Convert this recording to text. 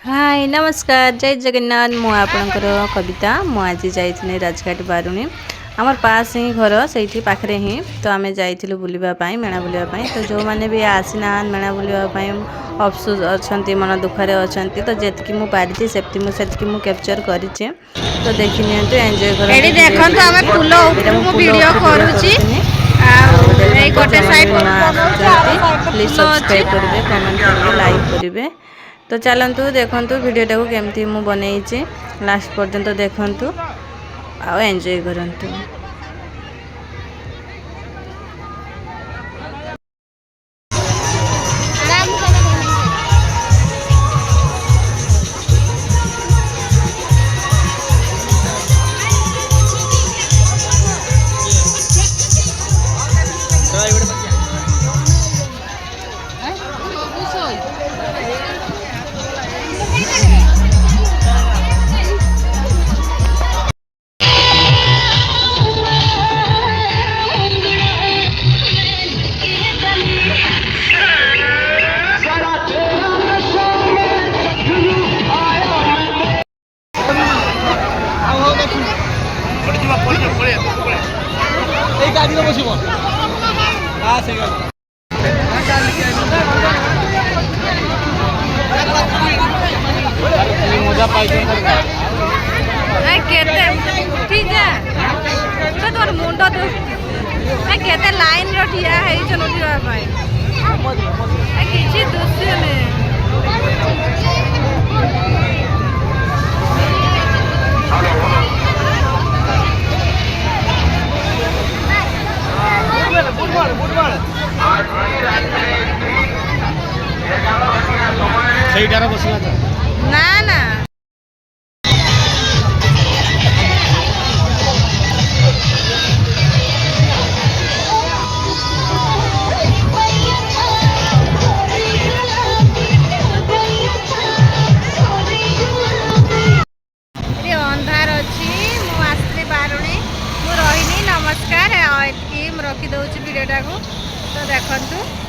हाय नमस्कार जय जगन्नाथ मु आपणकर कविता मु आज जाइए राजघाट बारुणी आमर पास ही घर से पाखे ही तो आम जाइलु बुलवाई मेला बुलवाई तो जो मैंने भी आसी ना मेला बुलवाई अफसोस अच्छा मन दुखरे अच्छा तो जी मुझे पारी से मुझे कैप्चर कर तो देखी नि एंजॉय प्लीज सब्सक्राइब करेंगे कमेंट करेंगे लाइक करेंगे। तो चलतु देखु वीडियोटा को केमती मु बनई लास्ट पर्यंत देखु आ एंजॉय करंतु। मजा पाई मुंड केते लाइन ठिया किसी दृश्य ना ना अंधार अच्छी मुझे बारुणी मु रही नमस्कार रखी दौर वीडियोटा को तो देखु।